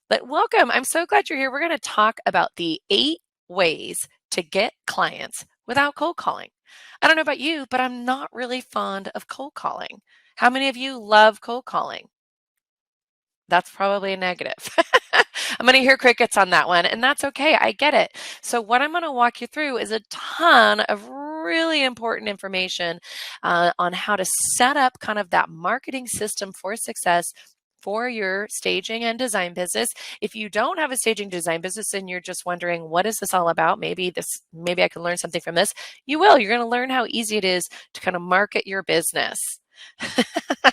But welcome. I'm so glad you're here. We're going to talk about the 8 ways to get clients without cold calling. I don't know about you, but I'm not really fond of cold calling. How many of you love cold calling? That's probably a negative. I'm going to hear crickets on that one, and that's okay. I get it. So, what I'm going to walk you through is a ton of really important information on how to set up kind of that marketing system for success for your staging and design business. If you don't have a staging design business and you're just wondering what is this all about, maybe I can learn something from this. You will. You're going to learn how easy it is to kind of market your business.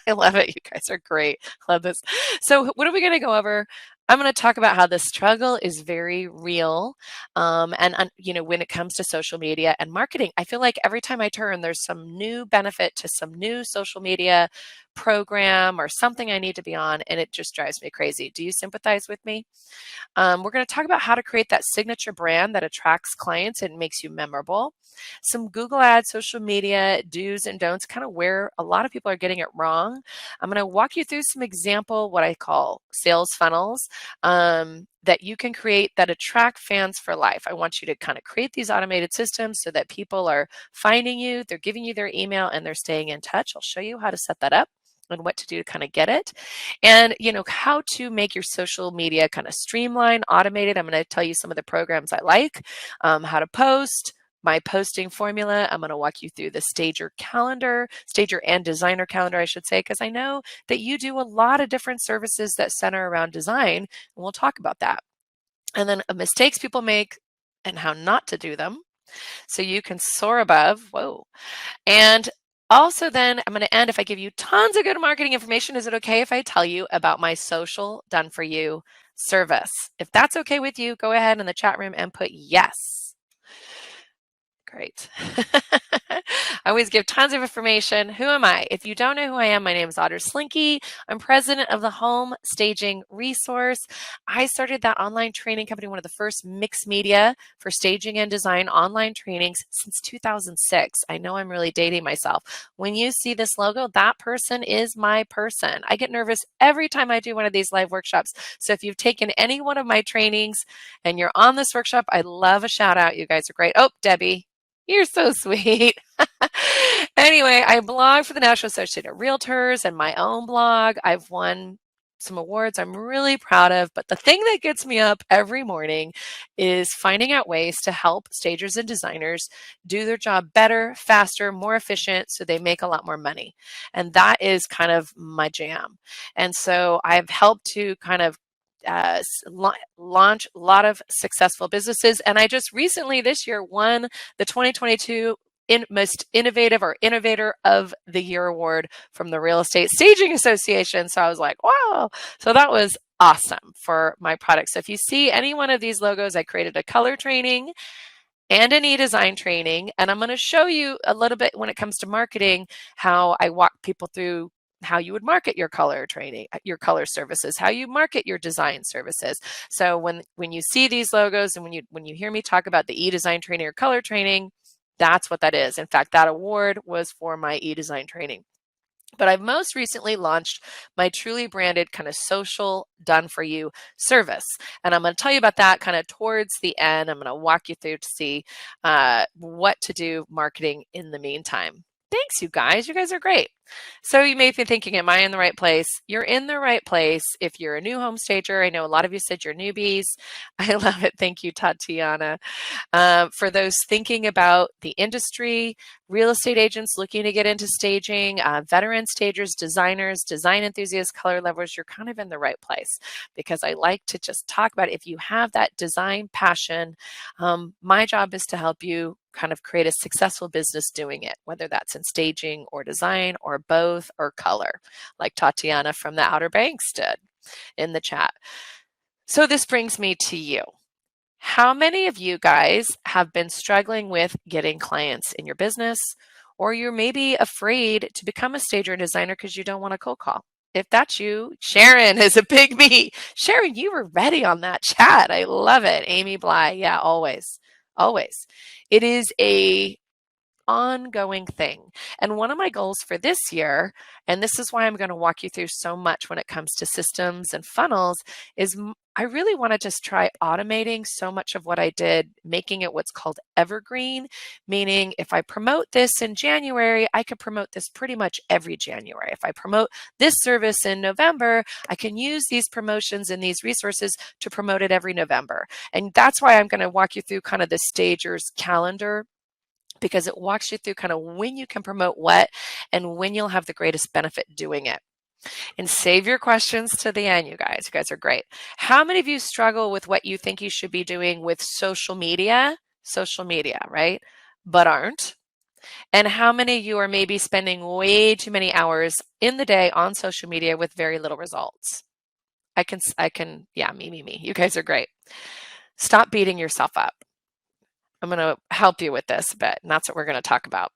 I love it. You guys are great. Love this. So, what are we going to go over? I'm going to talk about how the struggle is very real. When it comes to social media and marketing, I feel like every time I turn, there's some new benefit to some new social media program or something I need to be on, and it just drives me crazy. Do you sympathize with me? We're going to talk about how to create that signature brand that attracts clients and makes you memorable. Some Google Ads, social media do's and don'ts, kind of where a lot of people are getting it wrong. I'm going to walk you through some example, what I call sales funnels that you can create that attract fans for life. I want you to kind of create these automated systems so that people are finding you, they're giving you their email, and they're staying in touch. I'll show you how to set that up and what to do to kind of get it. And, how to make your social media kind of streamlined, automated. I'm going to tell you some of the programs I like, how to post, my posting formula. I'm going to walk you through the stager and designer calendar, I should say, because I know that you do a lot of different services that center around design, and we'll talk about that. And then mistakes people make and how not to do them so you can soar above. Whoa. And also, then I'm going to end if I give you tons of good marketing information. Is it okay if I tell you about my social done for you service? If that's okay with you, go ahead in the chat room and put yes. Great. I always give tons of information. Who am I? If you don't know who I am, my name is Audra Slinky. I'm president of the Home Staging Resource. I started that online training company, one of the first mixed media for staging and design online trainings since 2006. I know I'm really dating myself. When you see this logo, that person is my person. I get nervous every time I do one of these live workshops. So if you've taken any one of my trainings and you're on this workshop, I love a shout out. You guys are great. Oh, Debbie. You're so sweet. Anyway, I blog for the National Association of Realtors and my own blog. I've won some awards I'm really proud of, but the thing that gets me up every morning is finding out ways to help stagers and designers do their job better, faster, more efficient, so they make a lot more money. And that is kind of my jam. And so I've helped to kind of launch a lot of successful businesses. And I just recently this year won the 2022 Most Innovative or Innovator of the Year award from the Real Estate Staging Association. So I was like, wow. So that was awesome for my product. So if you see any one of these logos, I created a color training and an e-design training. And I'm going to show you a little bit when it comes to marketing, how I walk people through how you would market your color training, your color services, how you market your design services. So when you see these logos and when you hear me talk about the e-design training or color training, that's what that is. In fact, that award was for my e-design training. But I've most recently launched my truly branded kind of social done for you service. And I'm going to tell you about that kind of towards the end. I'm going to walk you through to see what to do marketing in the meantime. Thanks, you guys. You guys are great. So you may be thinking, am I in the right place? You're in the right place. If you're a new home stager, I know a lot of you said you're newbies. I love it. Thank you, Tatiana. For those thinking about the industry, real estate agents looking to get into staging, veteran stagers, designers, design enthusiasts, color lovers, you're kind of in the right place, because I like to just talk about, if you have that design passion, my job is to help you kind of create a successful business doing it, whether that's in staging or design or both or color, like Tatiana from the Outer Banks did in the chat. So this brings me to you. How many of you guys have been struggling with getting clients in your business, or you're maybe afraid to become a stager and designer because you don't want to cold call? If that's you, Sharon is a big me. Sharon, you were ready on that chat. I love it. Amy Bly. Yeah, always. Always. It is a ongoing thing. And one of my goals for this year, and this is why I'm going to walk you through so much when it comes to systems and funnels, is I really want to just try automating so much of what I did, making it what's called evergreen, meaning if I promote this in January, I could promote this pretty much every January. If I promote this service in November, I can use these promotions and these resources to promote it every November. And that's why I'm going to walk you through kind of the stager's calendar, because it walks you through kind of when you can promote what and when you'll have the greatest benefit doing it. And save your questions to the end, you guys. You guys are great. How many of you struggle with what you think you should be doing with social media? Social media, right? But aren't? And how many of you are maybe spending way too many hours in the day on social media with very little results? Yeah, me. You guys are great. Stop beating yourself up. I'm going to help you with this a bit, and that's what we're going to talk about.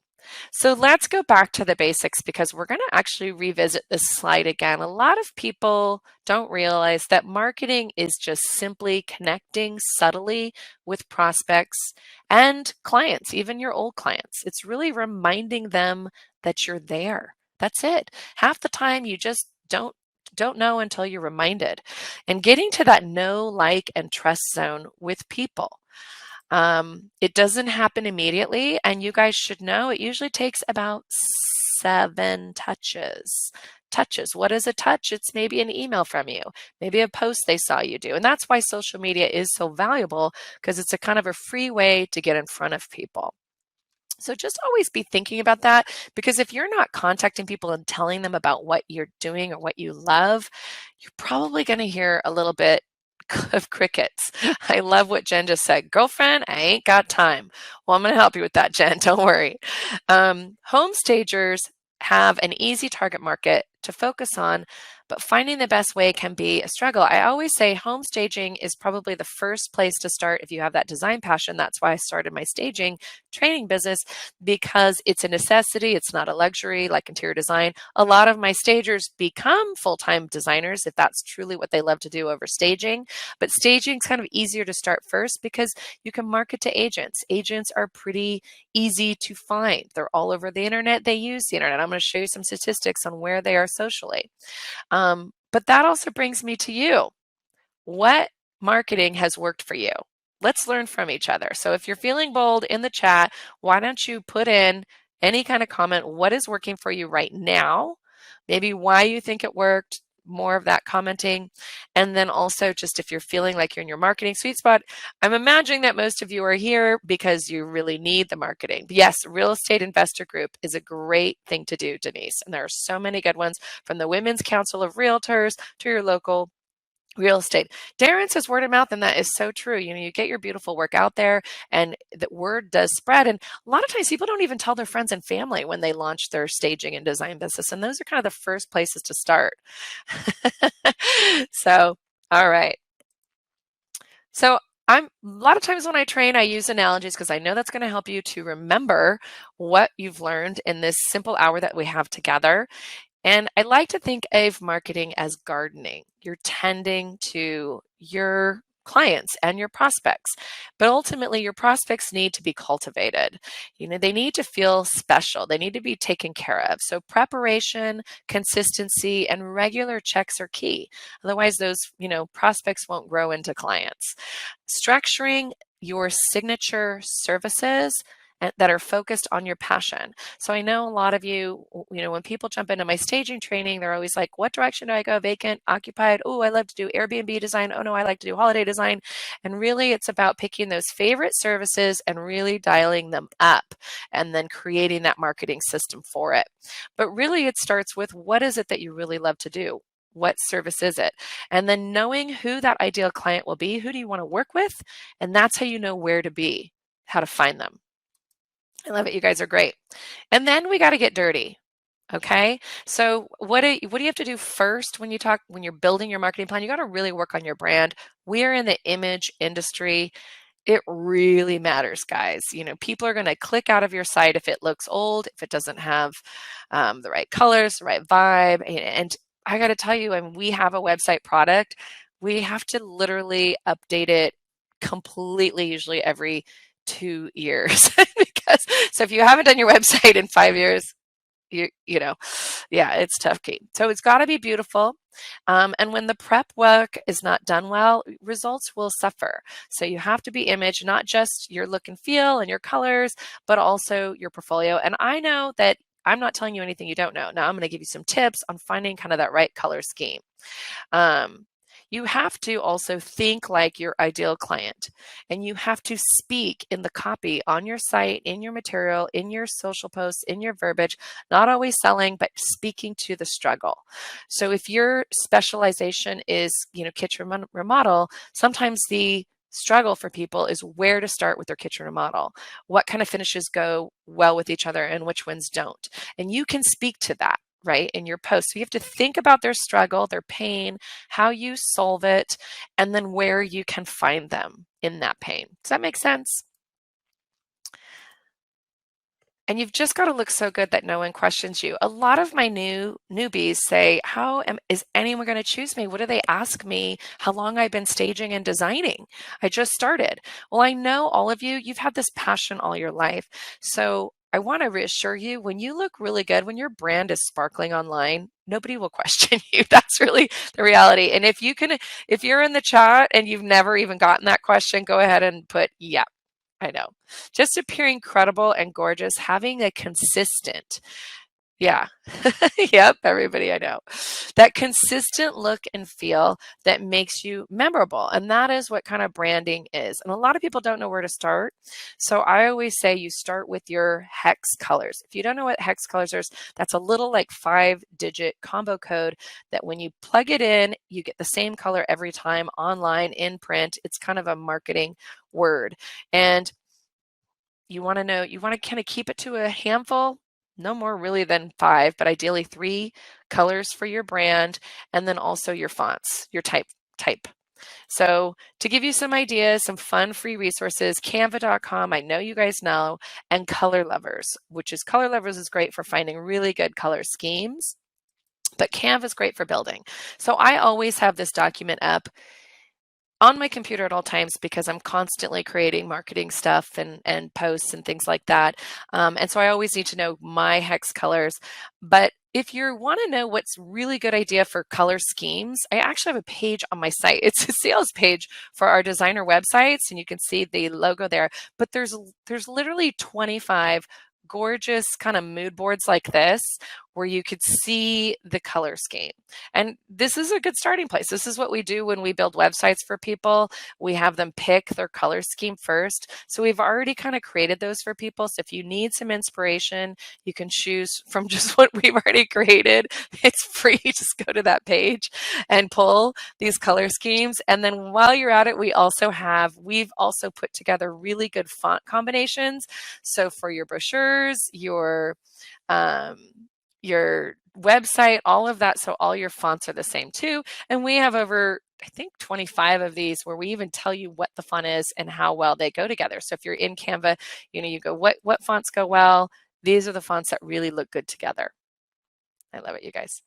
So let's go back to the basics, because we're going to actually revisit this slide again. A lot of people don't realize that marketing is just simply connecting subtly with prospects and clients, even your old clients. It's really reminding them that you're there. That's it. Half the time you just don't know until you're reminded. And getting to that know, like, and trust zone with people. It doesn't happen immediately, and you guys should know it usually takes about 7 touches. What is a touch? It's maybe an email from you, maybe a post they saw you do. And that's why social media is so valuable, because it's a kind of a free way to get in front of people. So just always be thinking about that, because if you're not contacting people and telling them about what you're doing or what you love, you're probably going to hear a little bit of crickets. I love what Jen just said. Girlfriend, I ain't got time. Well, I'm going to help you with that, Jen. Don't worry. Home stagers have an easy target market to focus on, but finding the best way can be a struggle. I always say home staging is probably the first place to start if you have that design passion. That's why I started my staging training business, because it's a necessity. It's not a luxury like interior design. A lot of my stagers become full-time designers if that's truly what they love to do over staging. But staging is kind of easier to start first, because you can market to agents. Agents are pretty easy to find. They're all over the internet. They use the internet. I'm going to show you some statistics on where they are socially. But that also brings me to you. What marketing has worked for you? Let's learn from each other. So if you're feeling bold in the chat, why don't you put in any kind of comment? What is working for you right now? Maybe why you think it worked, more of that commenting. And then also, just if you're feeling like you're in your marketing sweet spot, I'm imagining that most of you are here because you really need the marketing. But yes, Real Estate Investor Group is a great thing to do, Denise. And there are so many good ones, from the Women's Council of Realtors to your local real estate. Darren says word of mouth, and that is so true. You get your beautiful work out there, and the word does spread. And a lot of times people don't even tell their friends and family when they launch their staging and design business. And those are kind of the first places to start. So, all right. So a lot of times when I train, I use analogies, because I know that's going to help you to remember what you've learned in this simple hour that we have together. And I like to think of marketing as gardening. You're tending to your clients and your prospects, but ultimately your prospects need to be cultivated. They need to feel special. They need to be taken care of. So preparation, consistency, and regular checks are key. Otherwise, those, prospects won't grow into clients. Structuring your signature services that are focused on your passion. So I know a lot of you, when people jump into my staging training, they're always like, what direction do I go? Vacant, occupied? Oh, I love to do Airbnb design. Oh no, I like to do holiday design. And really it's about picking those favorite services and really dialing them up, and then creating that marketing system for it. But really it starts with, what is it that you really love to do? What service is it? And then knowing who that ideal client will be. Who do you want to work with? And that's how you know where to be, how to find them. I love it. You guys are great. And then we got to get dirty. Okay. So what do you have to do first when you're building your marketing plan? You got to really work on your brand. We are in the image industry. It really matters, guys. People are going to click out of your site if it looks old, if it doesn't have the right colors, the right vibe. And I got to tell you, we have a website product. We have to literally update it completely, usually every 2 years. So if you haven't done your website in 5 years, you know, yeah, it's tough, Kate. So it's got to be beautiful. And when the prep work is not done well, results will suffer. So you have to be image, not just your look and feel and your colors, but also your portfolio. And I know that I'm not telling you anything you don't know. Now I'm going to give you some tips on finding kind of that right color scheme. Um, you have to also think like your ideal client, and you have to speak in the copy on your site, in your material, in your social posts, in your verbiage, not always selling, but speaking to the struggle. So if your specialization is, kitchen remodel, sometimes the struggle for people is where to start with their kitchen remodel. What kind of finishes go well with each other and which ones don't? And you can speak to that, right, in your post. So you have to think about their struggle, their pain, how you solve it, and then where you can find them in that pain. Does that make sense? And you've just got to look so good that no one questions you. A lot of my newbies say, is anyone going to choose me? What do they ask me? How long I've been staging and designing? I just started. Well, I know all of you, you've had this passion all your life. So I want to reassure you, when you look really good, when your brand is sparkling online, nobody will question you. That's really the reality. And if you're in the chat and you've never even gotten that question, go ahead and put, yeah, I know. Just appearing credible and gorgeous, having a consistent, yeah. Yep, everybody I know. That consistent look and feel that makes you memorable. And that is what kind of branding is. And a lot of people don't know where to start. So I always say you start with your hex colors. If you don't know what hex colors are, that's a little like 5-digit combo code that when you plug it in, you get the same color every time online, in print. It's kind of a marketing word. And you want to kind of keep it to a handful, no more really than 5, but ideally 3 colors for your brand, and then also your fonts, your type. So to give you some ideas, some fun free resources, canva.com, I know you guys know, and Color Lovers, Color Lovers is great for finding really good color schemes, but Canva is great for building. So I always have this document up on my computer at all times because I'm constantly creating marketing stuff and posts and things like that. And so I always need to know my hex colors. But if you want to know what's really good idea for color schemes, I actually have a page on my site. It's a sales page for our designer websites, and you can see the logo there. But there's literally 25 gorgeous kind of mood boards like this where you could see the color scheme. And this is a good starting place. This is what we do when we build websites for people. We have them pick their color scheme first. So we've already kind of created those for people. So if you need some inspiration, you can choose from just what we've already created. It's free. Just go to that page and pull these color schemes. And then while you're at it, we've also put together really good font combinations. So for your brochures, your website, all of that. So all your fonts are the same too. And we have over, I think, 25 of these where we even tell you what the font is and how well they go together. So if you're in Canva, you go, what fonts go well? These are the fonts that really look good together. I love it, you guys.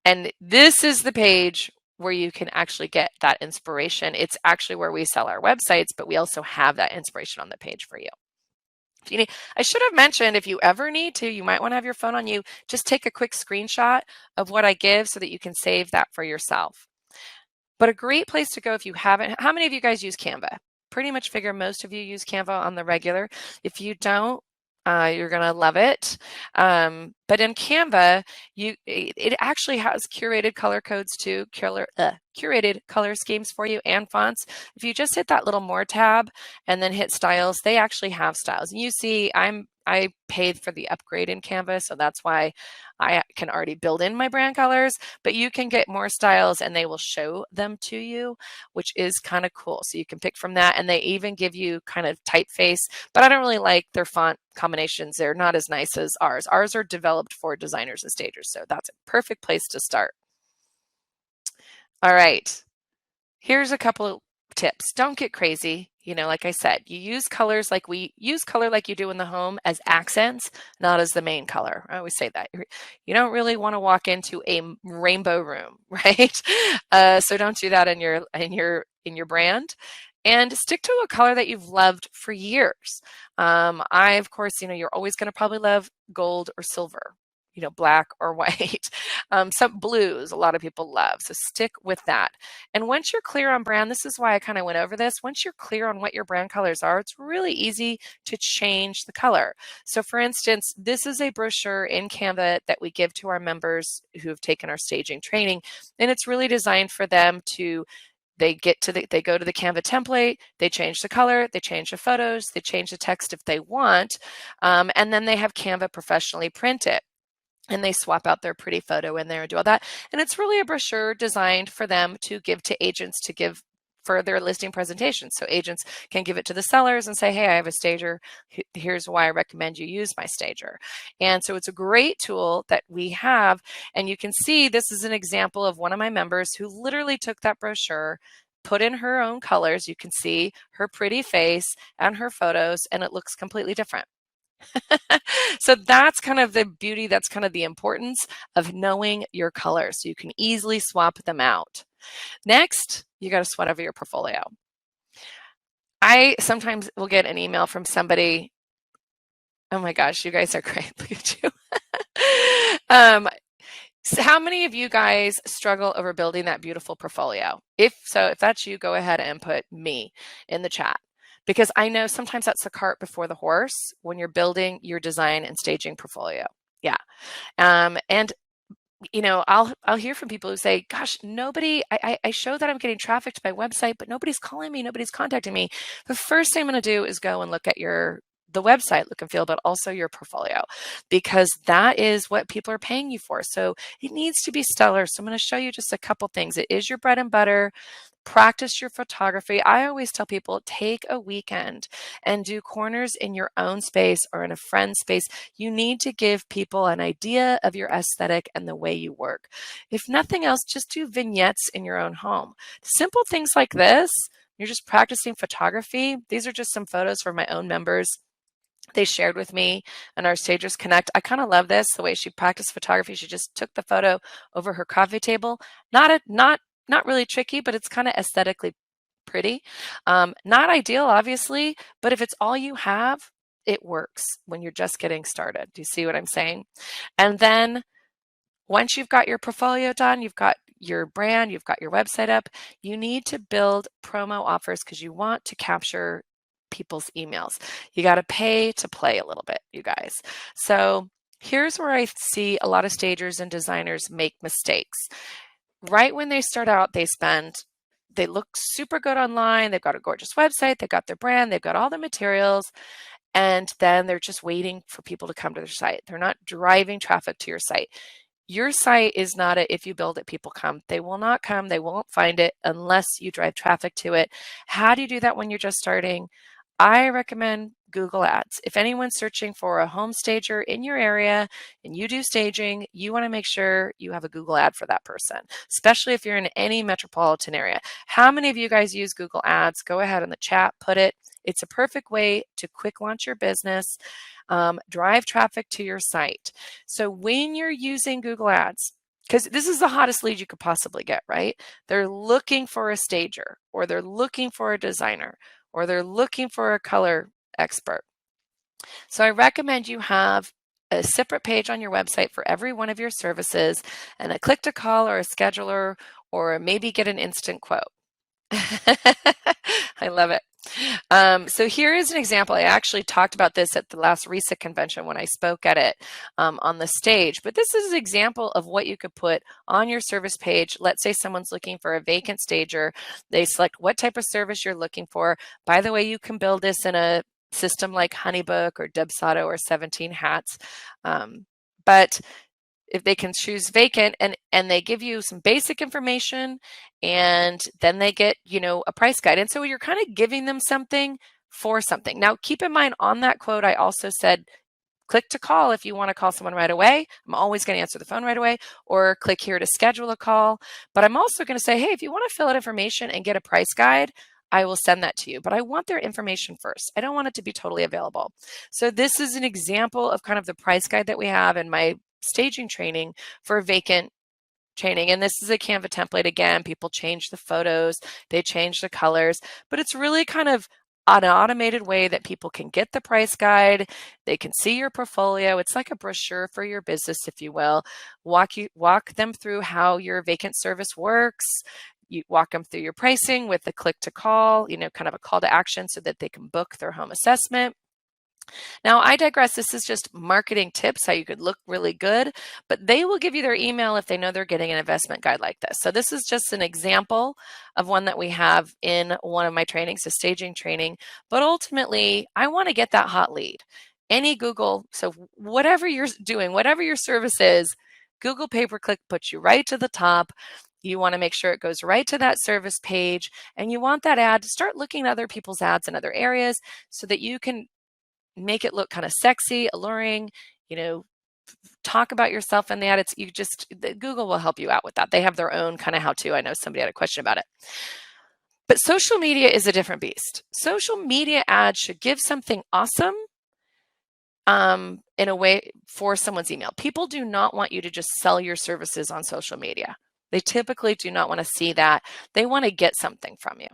And this is the page where you can actually get that inspiration. It's actually where we sell our websites, but we also have that inspiration on the page for you. I should have mentioned, if you ever need to, you might want to have your phone on you. Just take a quick screenshot of what I give so that you can save that for yourself. But a great place to go if you haven't, how many of you guys use Canva? Pretty much figure most of you use Canva on the regular. If you don't, you're going to love it. But in Canva, it actually has curated color codes too, curated color schemes for you and fonts. If you just hit that little more tab and then hit styles, they actually have styles. And you see, I paid for the upgrade in Canva, so that's why I can already build in my brand colors, but you can get more styles and they will show them to you, which is kind of cool. So you can pick from that, and they even give you kind of typeface, but I don't really like their font combinations. They're not as nice as ours. Ours are developed for designers and stagers, so that's a perfect place to start. All right, here's a couple tips. Don't get crazy. Like I said, you use colors like we use color like you do in the home as accents, not as the main color. I always say that. You don't really want to walk into a rainbow room, right? So don't do that in your brand. And stick to a color that you've loved for years. Of course, you're always going to probably love gold or silver, black or white. Some blues, a lot of people love. So stick with that. And once you're clear on brand, this is why I kind of went over this. Once you're clear on what your brand colors are, it's really easy to change the color. So for instance, this is a brochure in Canva that we give to our members who have taken our staging training. And it's really designed for them to they go to the Canva template, they change the color, they change the photos, they change the text if they want, and then they have Canva professionally print it. And they swap out their pretty photo in there and do all that. And it's really a brochure designed for them to give to agents to give for their listing presentations. So agents can give it to the sellers and say, hey, I have a stager. Here's why I recommend you use my stager. And so it's a great tool that we have. And you can see this is an example of one of my members who literally took that brochure, put in her own colors. You can see her pretty face and her photos, and it looks completely different. So that's kind of the beauty, that's kind of the importance of knowing your colors so you can easily swap them out. Next, you got to sweat over your portfolio. I sometimes will get an email from somebody, oh my gosh, you guys are great, look at you. So how many of you guys struggle over building that beautiful portfolio? If that's you, go ahead and put me in the chat. Because I know sometimes that's the cart before the horse when you're building your design and staging portfolio. Yeah. And I'll hear from people who say, gosh, I show that I'm getting traffic to my website, but nobody's calling me, nobody's contacting me. The first thing I'm going to do is go and look at the website look and feel, but also your portfolio, because that is what people are paying you for. So it needs to be stellar. So I'm going to show you just a couple things. It is your bread and butter. Practice your photography. I always tell people, take a weekend and do corners in your own space or in a friend's space. You need to give people an idea of your aesthetic and the way you work. If nothing else, just do vignettes in your own home. Simple things like this, you're just practicing photography. These are just some photos from my own members. They shared with me and our Stagers Connect. I kind of love this, the way she practiced photography. She just took the photo over her coffee table. Not really tricky, but it's kind of aesthetically pretty. Not ideal, obviously, but if it's all you have, it works when you're just getting started. Do you see what I'm saying? And then once you've got your portfolio done, you've got your brand, you've got your website up, you need to build promo offers because you want to capture people's emails. You got to pay to play a little bit, you guys. So here's where I see a lot of stagers and designers make mistakes. Right when they start out, they look super good online. They've got a gorgeous website. They've got their brand. They've got all the materials. And then they're just waiting for people to come to their site. They're not driving traffic to your site. Your site is not if you build it, people come. They will not come. They won't find it unless you drive traffic to it. How do you do that when you're just starting? I recommend Google Ads. If anyone's searching for a home stager in your area and you do staging, you want to make sure you have a Google ad for that person, especially if you're in any metropolitan area. How many of you guys use Google Ads? Go ahead in the chat, put it. It's a perfect way to quick launch your business, drive traffic to your site. So when you're using Google Ads, because this is the hottest lead you could possibly get, right? They're looking for a stager, or they're looking for a designer, or they're looking for a color expert. So I recommend you have a separate page on your website for every one of your services and a click to call or a scheduler, or maybe get an instant quote. I love it. So here is an example. I actually talked about this at the last RESA convention when I spoke at it on the stage, but this is an example of what you could put on your service page. Let's say someone's looking for a vacant stager. They select what type of service you're looking for. By the way, you can build this in a system like Honeybook or Dubsado or 17 Hats. But if they can choose vacant and they give you some basic information, and then they get, a price guide. And so you're kind of giving them something for something. Now, keep in mind on that quote, I also said, click to call if you want to call someone right away. I'm always going to answer the phone right away, or click here to schedule a call. But I'm also going to say, hey, if you want to fill out information and get a price guide, I will send that to you, but I want their information first. I don't want it to be totally available. So this is an example of kind of the price guide that we have in my staging training for vacant training. And this is a Canva template. Again, people change the photos, they change the colors, but it's really kind of an automated way that people can get the price guide. They can see your portfolio. It's like a brochure for your business, if you will. Walk them through how your vacant service works. You walk them through your pricing with a click to call, kind of a call to action so that they can book their home assessment. Now, I digress. This is just marketing tips, how you could look really good, but they will give you their email if they know they're getting an investment guide like this. So this is just an example of one that we have in one of my trainings, a staging training. But ultimately, I want to get that hot lead. Any Google, so whatever you're doing, whatever your service is, Google pay-per-click puts you right to the top. You want to make sure it goes right to that service page, and you want that ad to start looking at other people's ads in other areas so that you can make it look kind of sexy, alluring, talk about yourself in the ad. Google will help you out with that. They have their own kind of how-to. I know somebody had a question about it. But social media is a different beast. Social media ads should give something awesome in a way for someone's email. People do not want you to just sell your services on social media. They typically do not want to see that. They want to get something from you.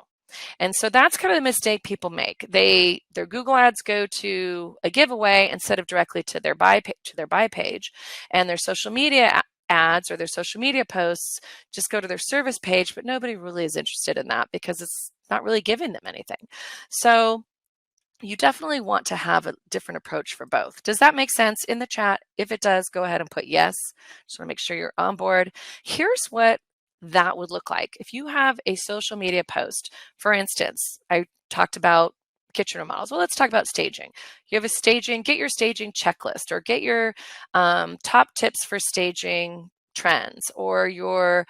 And so that's kind of the mistake people make. Their Google ads go to a giveaway instead of directly to their buy page, and their social media ads or their social media posts just go to their service page, but nobody really is interested in that because it's not really giving them anything. So you definitely want to have a different approach for both. Does that make sense? In the chat, if it does, go ahead and put yes. Just want to make sure you're on board. Here's what that would look like. If you have a social media post, for instance, I talked about kitchen remodels. Well, let's talk about staging. You have get your staging checklist, or get your top tips for staging trends, or your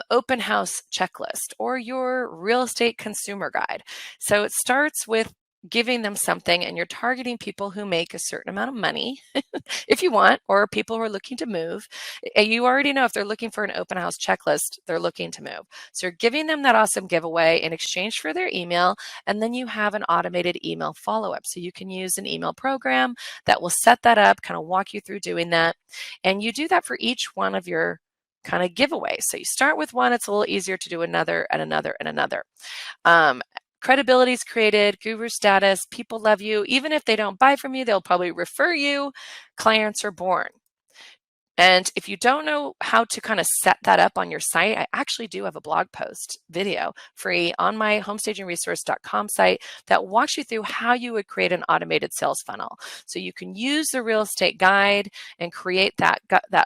open house checklist, or your real estate consumer guide. So it starts with giving them something, and you're targeting people who make a certain amount of money if you want, or people who are looking to move. And you already know if they're looking for an open house checklist, they're looking to move. So you're giving them that awesome giveaway in exchange for their email, and then you have an automated email follow-up. So you can use an email program that will set that up, kind of walk you through doing that. And you do that for each one of your kind of giveaways. So you start with one, it's a little easier to do another and another and another. Credibility is created, guru status, people love you. Even if they don't buy from you, they'll probably refer you. Clients are born. And if you don't know how to kind of set that up on your site, I actually do have a blog post video free on my homestagingresource.com site that walks you through how you would create an automated sales funnel. So you can use the real estate guide and create that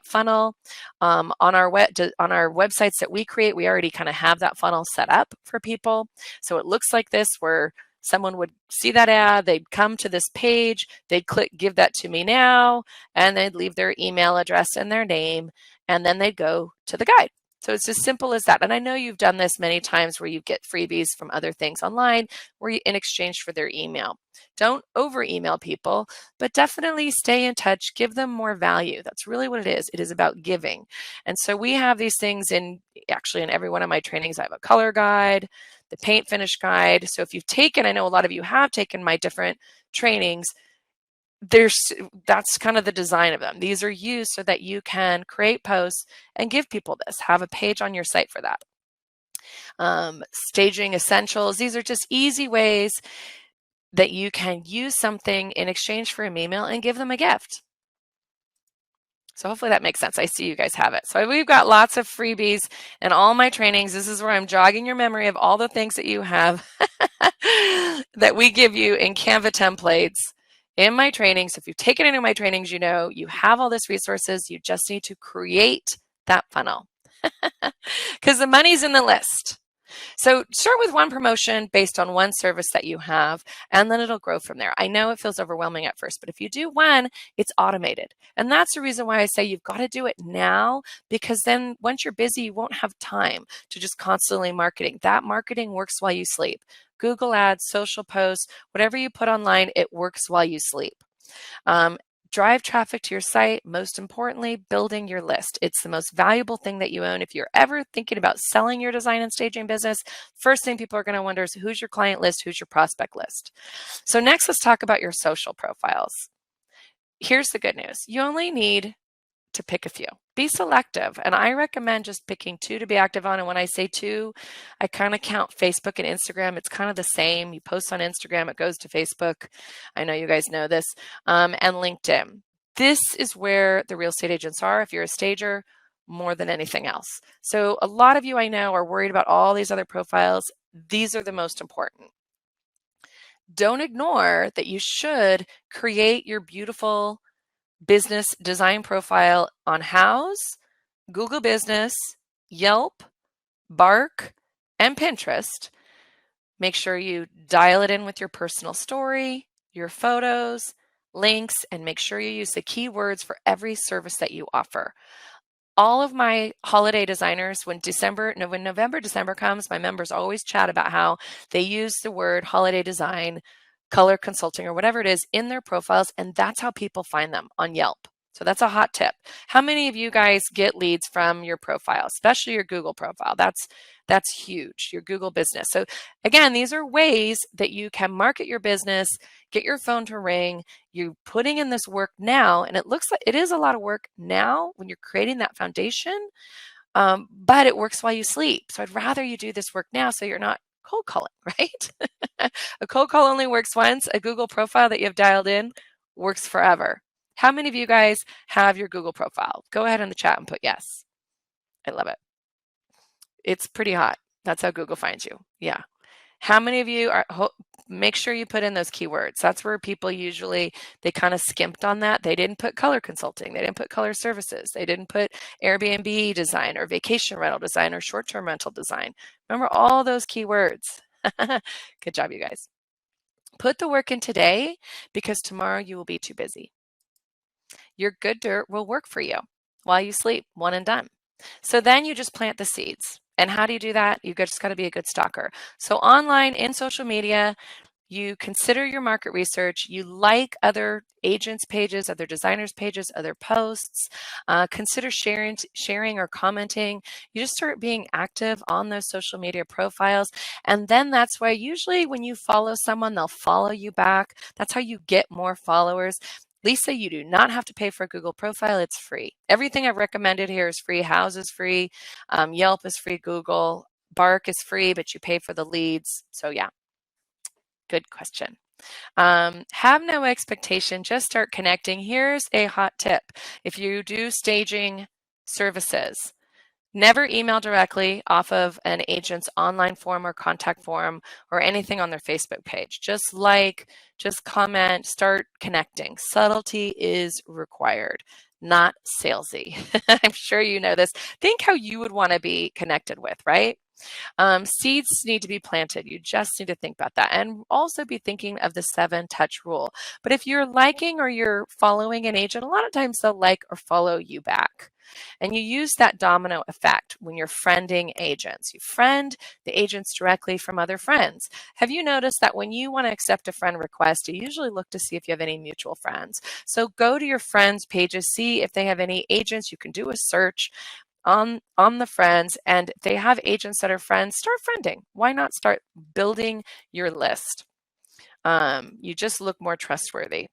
funnel. On our websites that we create, we already kind of have that funnel set up for people. So it looks like this, where someone would see that ad, they'd come to this page, they'd click give that to me now, and they'd leave their email address and their name, and then they'd go to the guide. So it's as simple as that. And I know you've done this many times where you get freebies from other things online in exchange for their email. Don't over email people, but definitely stay in touch, give them more value. That's really what it is. It is about giving. And so we have these things actually in every one of my trainings. I have a color guide, the paint finish guide. So if you've taken, I know a lot of you have taken my different trainings, that's kind of the design of them. These are used so that you can create posts and give people this. Have a page on your site for that. Staging essentials. These are just easy ways that you can use something in exchange for an email and give them a gift. So hopefully that makes sense. I see you guys have it. So we've got lots of freebies in all my trainings. This is where I'm jogging your memory of all the things that you have that we give you in Canva templates in my trainings. If you've taken any of my trainings, you know you have all these resources. You just need to create that funnel because the money's in the list. So start with one promotion based on one service that you have, and then it'll grow from there. I know it feels overwhelming at first, but if you do one, it's automated. And that's the reason why I say you've got to do it now, because then once you're busy, you won't have time to just constantly marketing. That marketing works while you sleep. Google ads, social posts, whatever you put online, it works while you sleep. Drive traffic to your site. Most importantly, building your list. It's the most valuable thing that you own. If you're ever thinking about selling your design and staging business, first thing people are going to wonder is who's your client list, who's your prospect list. So next, let's talk about your social profiles. Here's the good news. You only need to pick a few, Be selective. And I recommend just picking 2 to be active on. And when I say 2, I kind of count Facebook and Instagram. It's kind of the same. You post on Instagram, it goes to Facebook. I know you guys know this. And LinkedIn. This is where the real estate agents are. If you're a stager, more than anything else. So a lot of you I know are worried about all these other profiles. These are the most important. Don't ignore that you should create your beautiful business design profile on Houzz, Google Business, Yelp, Bark, and Pinterest. Make sure you dial it in with your personal story, your photos, links, and make sure you use the keywords for every service that you offer. All of my holiday designers, when November, December comes, my members always chat about how they use the word holiday design, color consulting, or whatever it is in their profiles, and that's how people find them on Yelp. So that's a hot tip. How many of you guys get leads from your profile, especially your Google profile? That's huge, your Google business. So again, these are ways that you can market your business, get your phone to ring. You're putting in this work now, and it looks like it is a lot of work now when you're creating that foundation, but it works while you sleep. So I'd rather you do this work now so you're not cold calling, right? A cold call only works once. A Google profile that you have dialed in works forever. How many of you guys have your Google profile? Go ahead in the chat and put yes. I love it. It's pretty hot. That's how Google finds you. Yeah. How many of you are, make sure you put in those keywords. That's where people usually, they kind of skimped on that. They didn't put color consulting. They didn't put color services. They didn't put Airbnb design or vacation rental design or short-term rental design. Remember all those keywords. Good job, you guys. Put the work in today because tomorrow you will be too busy. Your good dirt will work for you while you sleep, one and done. So then you just plant the seeds. And how do you do that? You just got to be a good stalker. So online, in social media, you consider your market research, you like other agents' pages, other designers' pages, other posts, consider sharing or commenting. You just start being active on those social media profiles. And then that's why usually when you follow someone, they'll follow you back. That's how you get more followers. Lisa, you do not have to pay for a Google profile. It's free. Everything I've recommended here is free. Houzz is free. Yelp is free. Google. Bark is free, but you pay for the leads. So yeah. Good question. Have no expectation, just start connecting. Here's a hot tip. If you do staging services, never email directly off of an agent's online form or contact form or anything on their Facebook page. Just like, just comment, start connecting. Subtlety is required, not salesy. I'm sure you know this. Think how you would want to be connected with, right? Seeds need to be planted. You just need to think about that and also be thinking of the 7-touch rule. But if you're liking or you're following an agent, a lot of times they'll like or follow you back. And you use that domino effect when you're friending agents. You friend the agents directly from other friends. Have you noticed that when you want to accept a friend request, you usually look to see if you have any mutual friends? So go to your friends' pages, see if they have any agents. You can do a search on the friends, and if they have agents that are friends, start friending. Why not start building your list? You just look more trustworthy.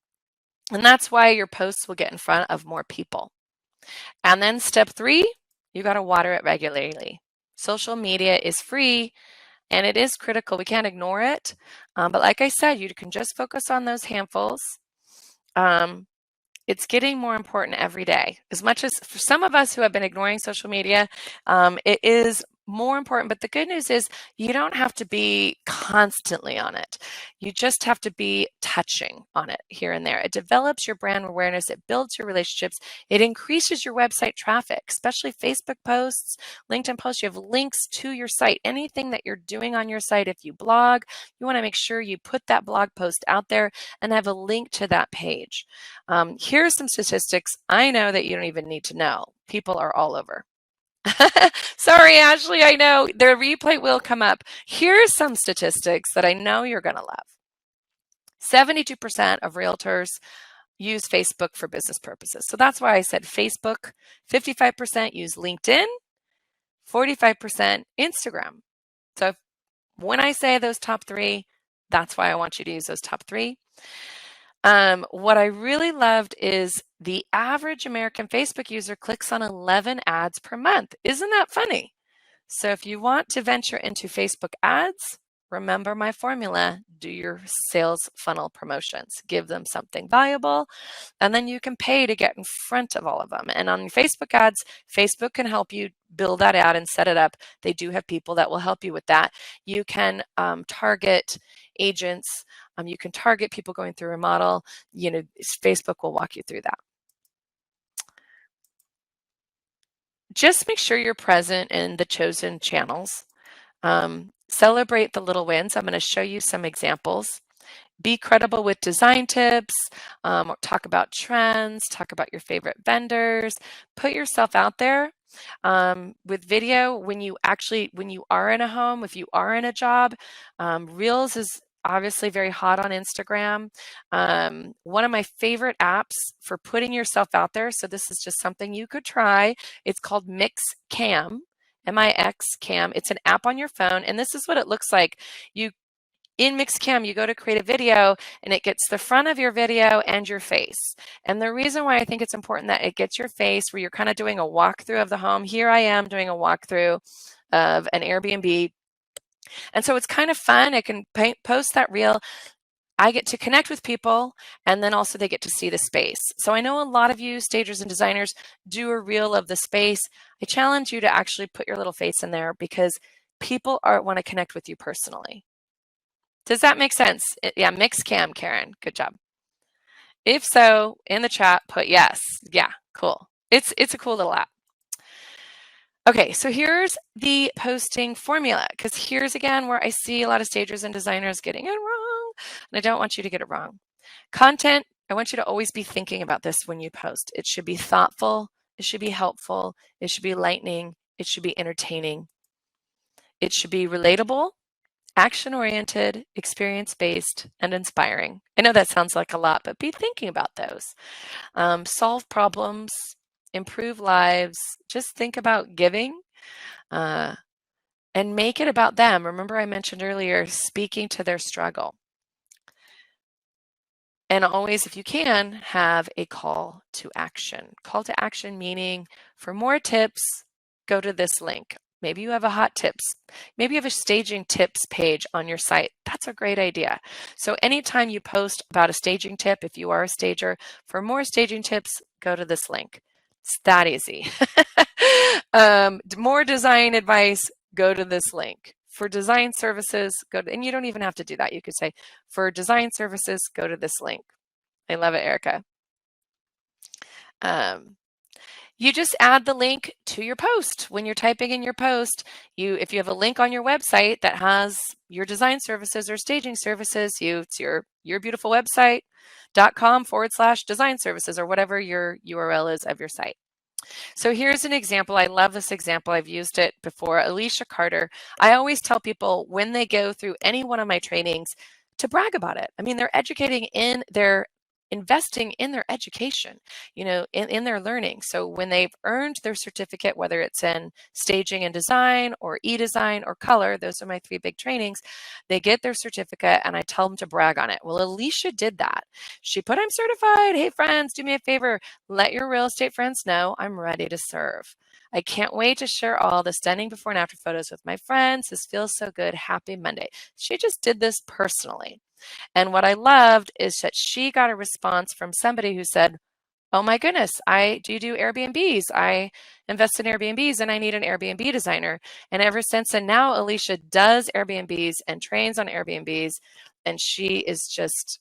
And that's why your posts will get in front of more people. And then step 3, you got to water it regularly. Social media is free and it is critical. We can't ignore it. But like I said, you can just focus on those handfuls. It's getting more important every day. As much as for some of us who have been ignoring social media, it is more important. But the good news is you don't have to be constantly on it. You just have to be touching on it here and there. It develops your brand awareness. It builds your relationships. It increases your website traffic, especially Facebook posts, LinkedIn posts. You have links to your site. Anything that you're doing on your site, if you blog, you want to make sure you put that blog post out there and have a link to that page. Here are some statistics I know that you don't even need to know. People are all over. Sorry, Ashley, I know the replay will come up. Here's some statistics that I know you're going to love. 72% of realtors use Facebook for business purposes. So that's why I said Facebook. 55% use LinkedIn, 45% Instagram. So when I say those top 3, that's why I want you to use those top 3. What I really loved is the average American Facebook user clicks on 11 ads per month. Isn't that funny? So if you want to venture into Facebook ads, remember my formula. Do your sales funnel promotions. Give them something valuable, and then you can pay to get in front of all of them. And on your Facebook ads, Facebook can help you build that ad and set it up. They do have people that will help you with that. You can target agents. You can target people going through a model. Facebook will walk you through that. Just make sure you're present in the chosen channels. Celebrate the little wins. I'm going to show you some examples. Be credible with design tips, talk about trends, talk about your favorite vendors, put yourself out there. With video, when you are in a home, if you are in a job, Reels is obviously very hot on Instagram. One of my favorite apps for putting yourself out there, so this is just something you could try, it's called MixCam, MixCam. It's an app on your phone, and this is what it looks like. In MixCam, you go to create a video and it gets the front of your video and your face. And the reason why I think it's important that it gets your face, where you're kind of doing a walkthrough of the home. Here I am doing a walkthrough of an Airbnb. And so it's kind of fun. I can post that reel. I get to connect with people, and then also they get to see the space. So I know a lot of you stagers and designers do a reel of the space. I challenge you to actually put your little face in there, because people want to connect with you personally. Does that make sense? Yeah, MixCam, Karen. Good job. If so, in the chat, put yes. Yeah, cool. It's a cool little app. Okay, so here's the posting formula, because here's again where I see a lot of stagers and designers getting it wrong, and I don't want you to get it wrong. Content, I want you to always be thinking about this when you post. It should be thoughtful, it should be helpful, it should be lightning, it should be entertaining, it should be relatable, action-oriented, experience-based, and inspiring. I know that sounds like a lot, but be thinking about those. Solve problems, improve lives, just think about giving, and make it about them. Remember I mentioned earlier, speaking to their struggle. And always, if you can, have a call to action. Call to action meaning, for more tips, go to this link. Maybe you have a hot tips. Maybe you have a staging tips page on your site. That's a great idea. So anytime you post about a staging tip, if you are a stager, for more staging tips, go to this link. It's that easy. More design advice, go to this link. For design services, and you don't even have to do that. You could say, for design services, go to this link. I love it, Erica. You just add the link to your post. When you're typing in your post, if you have a link on your website that has your design services or staging services, it's your yourbeautifulwebsite.com/design services, or whatever your URL is of your site. So here's an example. I love this example. I've used it before. Alicia Carter. I always tell people when they go through any one of my trainings to brag about it. I mean, they're investing in their education, in their learning. So when they've earned their certificate, whether it's in staging and design or e-design or color, those are my 3 big trainings, they get their certificate and I tell them to brag on it. Well, Alicia did that. She put, I'm certified. Hey friends, do me a favor. Let your real estate friends know I'm ready to serve. I can't wait to share all the stunning before and after photos with my friends. This feels so good. Happy Monday. She just did this personally. And what I loved is that she got a response from somebody who said, oh my goodness, do you do Airbnbs? I invest in Airbnbs and I need an Airbnb designer. And ever since, and now Alicia does Airbnbs and trains on Airbnbs, and she is just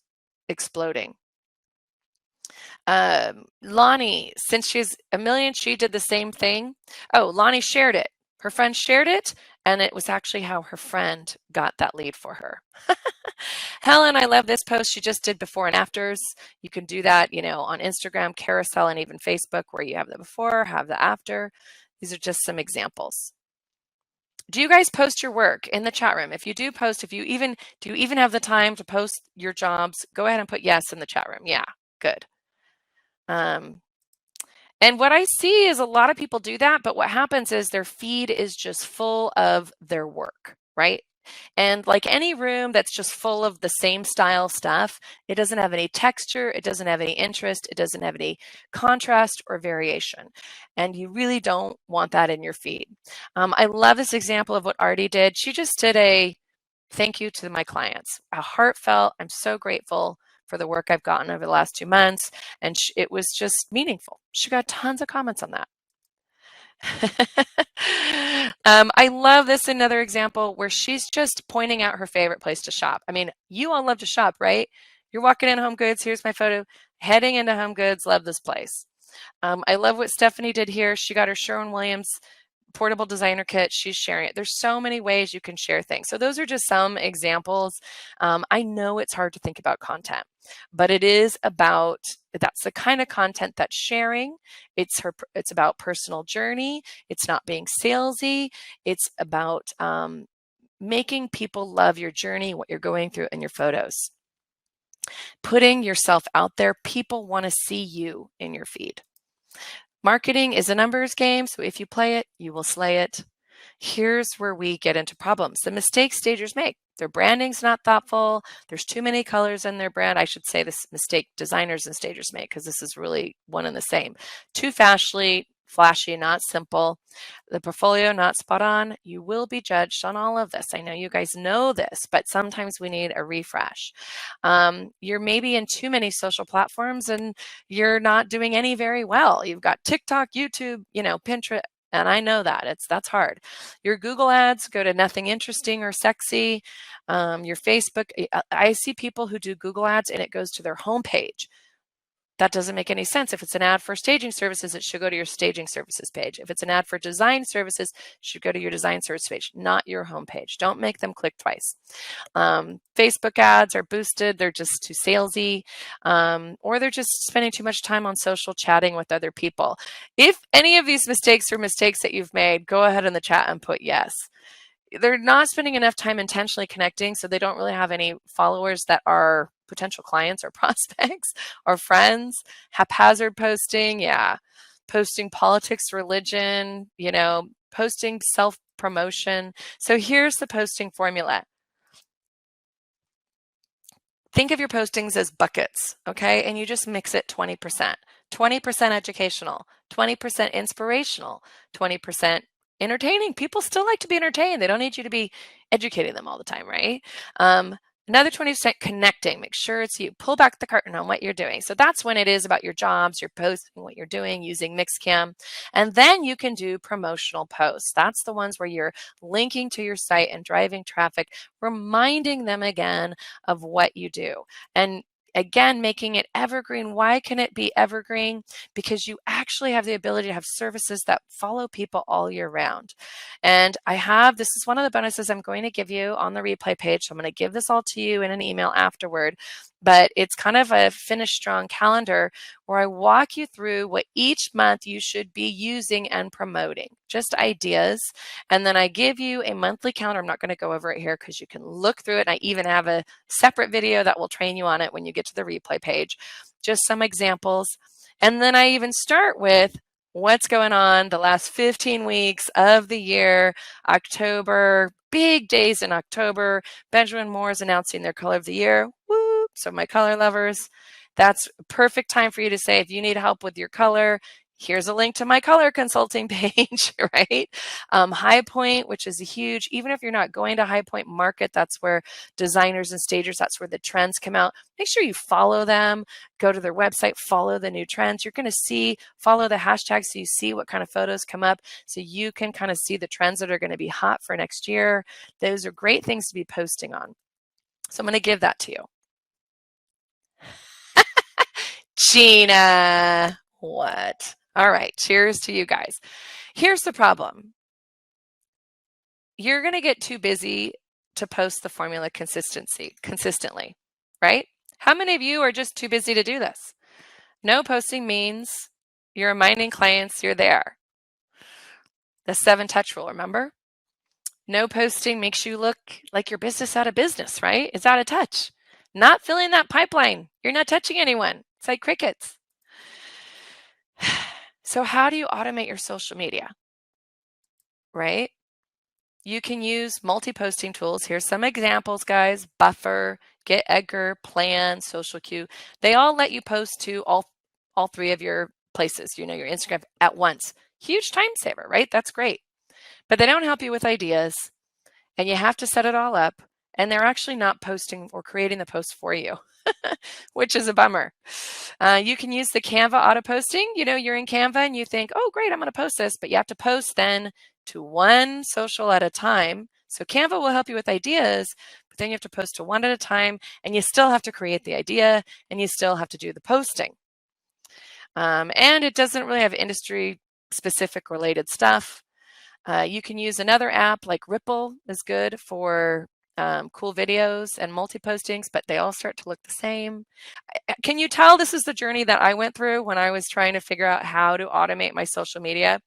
exploding. Lonnie, since she's a million, she did the same thing. Oh, Lonnie shared it. Her friend shared it, and it was actually how her friend got that lead for her. Helen, I love this post she just did before and afters. You can do that, on Instagram, Carousel, and even Facebook, where you have the before, have the after. These are just some examples. Do you guys post your work in the chat room? If you do post, do you even have the time to post your jobs? Go ahead and put yes in the chat room. Yeah, good. And what I see is a lot of people do that, but what happens is their feed is just full of their work, right? And like any room that's just full of the same style stuff, it doesn't have any texture, it doesn't have any interest, it doesn't have any contrast or variation. And you really don't want that in your feed. I love this example of what Artie did. She just did a thank you to my clients, a heartfelt, I'm so grateful for the work I've gotten over the last 2 months. And it was just meaningful. She got tons of comments on that. I love this another example where she's just pointing out her favorite place to shop. I mean, you all love to shop, right? You're walking in Home Goods. Here's my photo. Heading into Home Goods. Love this place. I love what Stephanie did here. She got her Sherwin-Williams portable designer kit. She's sharing it. There's so many ways you can share things. So those are just some examples. I know it's hard to think about content, but it is about, that's the kind of content that's sharing. It's about personal journey. It's not being salesy. It's about making people love your journey, what you're going through in your photos. Putting yourself out there. People want to see you in your feed. Marketing is a numbers game, so if you play it, you will slay it. Here's where we get into problems. The mistakes stagers make. Their branding's not thoughtful. There's too many colors in their brand. I should say this mistake designers and stagers make, because this is really one and the same. Too flashy, not simple. The portfolio not spot on. You will be judged on all of this. I know you guys know this, but sometimes we need a refresh. You're maybe in too many social platforms and you're not doing any very well. You've got TikTok, YouTube, Pinterest, and I know that that's hard. Your Google ads go to nothing interesting or sexy. Your Facebook, I see people who do Google ads and it goes to their homepage. That doesn't make any sense. If it's an ad for staging services, it should go to your staging services page. If it's an ad for design services, it should go to your design service page, not your homepage. Don't make them click twice. Facebook ads are boosted. They're just too salesy, or they're just spending too much time on social chatting with other people. If any of these mistakes are mistakes that you've made, go ahead in the chat and put yes. They're not spending enough time intentionally connecting, so they don't really have any followers that are potential clients or prospects or friends. Haphazard posting, yeah. Posting politics, religion, posting self-promotion. So here's the posting formula. Think of your postings as buckets, okay? And you just mix it 20%. 20% educational, 20% inspirational, 20% entertaining. People still like to be entertained. They don't need you to be educating them all the time, right? Another 20% connecting. Make sure it's you. Pull back the curtain on what you're doing. So that's when it is about your jobs, your posting, what you're doing, using Mixcam. And then you can do promotional posts. That's the ones where you're linking to your site and driving traffic, reminding them again of what you do. And again, making it evergreen. Why can it be evergreen? Because you actually have the ability to have services that follow people all year round. And this is one of the bonuses I'm going to give you on the replay page. So I'm going to give this all to you in an email afterward. But it's kind of a Finish Strong calendar where I walk you through what each month you should be using and promoting, just ideas. And then I give you a monthly calendar. I'm not going to go over it here because you can look through it. And I even have a separate video that will train you on it when you get to the replay page. Just some examples. And then I even start with what's going on the last 15 weeks of the year, October, big days in October. Benjamin Moore is announcing their color of the year. Woo! So my color lovers, that's a perfect time for you to say, if you need help with your color, here's a link to my color consulting page, right? High Point, which is a huge, even if you're not going to High Point Market, that's where designers and stagers, that's where the trends come out. Make sure you follow them, go to their website, follow the new trends. You're going to follow the hashtags so you see what kind of photos come up so you can kind of see the trends that are going to be hot for next year. Those are great things to be posting on. So I'm going to give that to you. Gina, what? All right, cheers to you guys. Here's the problem. You're going to get too busy to post the formula consistently, right? How many of you are just too busy to do this? No posting means you're reminding clients you're there. The 7-touch rule, remember? No posting makes you look like your business out of business, right? It's out of touch. Not filling that pipeline. You're not touching anyone. It's like crickets. So how do you automate your social media, right? you can use multi-posting tools. Here's some examples, guys. Buffer, Get Edgar, Plan, Social Queue. They all let you post to all three of your places, your Instagram at once. Huge time saver, right? That's great. But they don't help you with ideas, and you have to set it all up, and they're actually not posting or creating the post for you, which is a bummer. You can use the Canva auto posting. You're in Canva and you think, oh, great, I'm going to post this, but you have to post then to one social at a time. So Canva will help you with ideas, but then you have to post to one at a time, and you still have to create the idea, and you still have to do the posting. And it doesn't really have industry specific related stuff. You can use another app like Ripple is good for cool videos and multi-postings, but they all start to look the same. Can you tell this is the journey that I went through when I was trying to figure out how to automate my social media?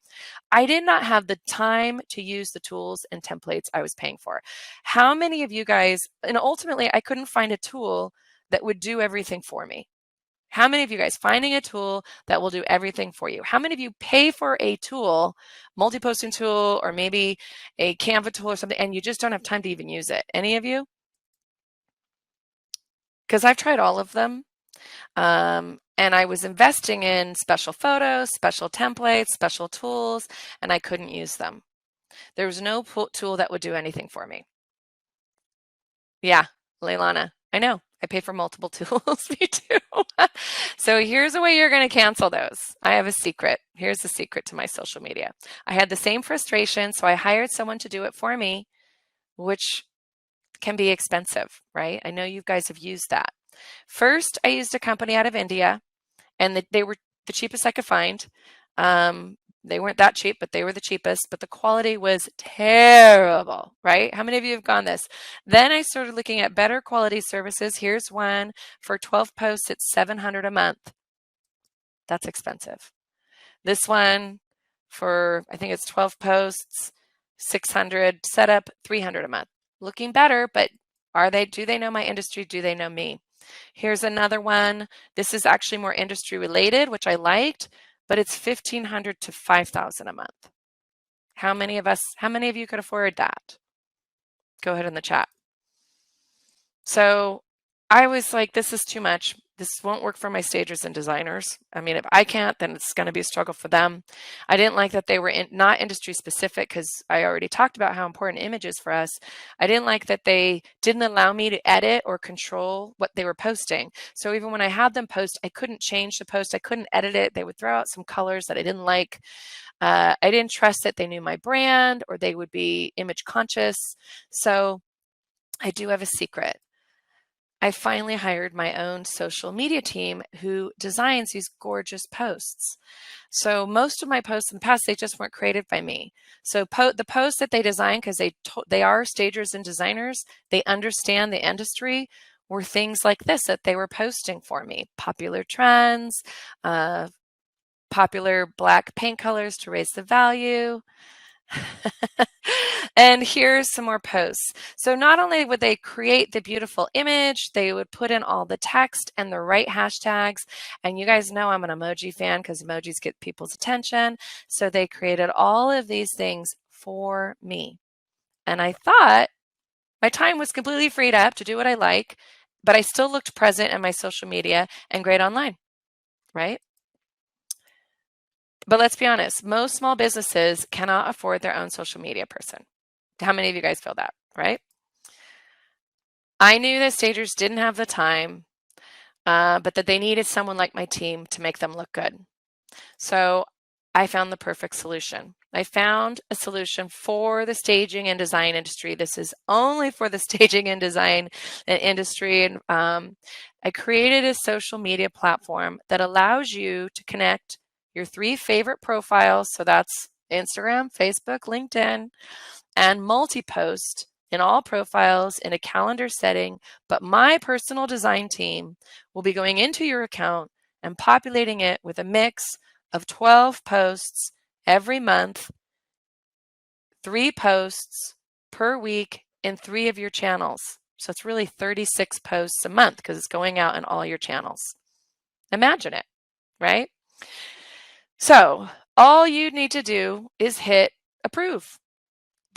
I did not have the time to use the tools and templates I was paying for. How many of you guys, and ultimately I couldn't find a tool that would do everything for me. How many of you guys finding a tool that will do everything for you? How many of you pay for a tool, multi-posting tool, or maybe a Canva tool or something, and you just don't have time to even use it? Any of you? Because I've tried all of them. And I was investing in special photos, special templates, special tools, and I couldn't use them. There was no tool that would do anything for me. Yeah, Leilana, I know. I pay for multiple tools. Me too. So here's a way you're going to cancel those. I have a secret. Here's the secret to my social media. I had the same frustration, so I hired someone to do it for me, which can be expensive, right? I know you guys have used that. First, I used a company out of India, and they were the cheapest I could find. They weren't that cheap, but they were the cheapest, but the quality was terrible, right? How many of you have gone this? Then I started looking at better quality services. Here's one for 12 posts, it's $700 a month. That's expensive. This one for, I think it's 12 posts, 600 setup, 300 a month. Looking better, but do they know my industry? Do they know me? Here's another one. This is actually more industry related, which I liked, but it's $1,500 to $5,000 a month. How many of you could afford that? Go ahead in the chat. So I was like, this is too much. This won't work for my stagers and designers. I mean, if I can't, then it's going to be a struggle for them. I didn't like that they were not industry specific, because I already talked about how important image is for us. I didn't like that they didn't allow me to edit or control what they were posting. So even when I had them post, I couldn't change the post. I couldn't edit it. They would throw out some colors that I didn't like. I didn't trust that they knew my brand, or they would be image conscious. So I do have a secret. I finally hired my own social media team who designs these gorgeous posts. So most of my posts in the past, they just weren't created by me. So the posts that they design, because they are stagers and designers, they understand the industry, were things like this that they were posting for me. Popular trends, popular black paint colors to raise the value. And here's some more posts. So not only would they create the beautiful image, they would put in all the text and the right hashtags. And you guys know I'm an emoji fan, because emojis get people's attention. So they created all of these things for me. And I thought my time was completely freed up to do what I like, but I still looked present in my social media and great online, right? But let's be honest, most small businesses cannot afford their own social media person. How many of you guys feel that, right? I knew that stagers didn't have the time, but that they needed someone like my team to make them look good. So I found the perfect solution. I found a solution for the staging and design industry. This is only for the staging and design industry. And I created a social media platform that allows you to connect your 3 favorite profiles. So that's Instagram, Facebook, LinkedIn, and multi-post in all profiles in a calendar setting. But my personal design team will be going into your account and populating it with a mix of 12 posts every month, 3 posts per week in 3 of your channels. So it's really 36 posts a month, because it's going out in all your channels. Imagine it, right? So all you need to do is hit approve.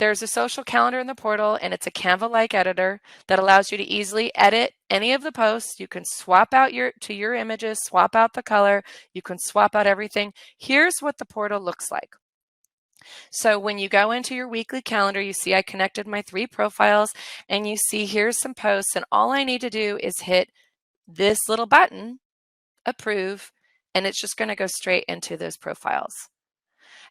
there's a social calendar in the portal, and it's a Canva-like editor that allows you to easily edit any of the posts. You can swap out your images, swap out the color, you can swap out everything. Here's what the portal looks like. So when you go into your weekly calendar, you see I connected my 3 profiles, and you see here's some posts, and all I need to do is hit this little button, approve, and it's just going to go straight into those profiles.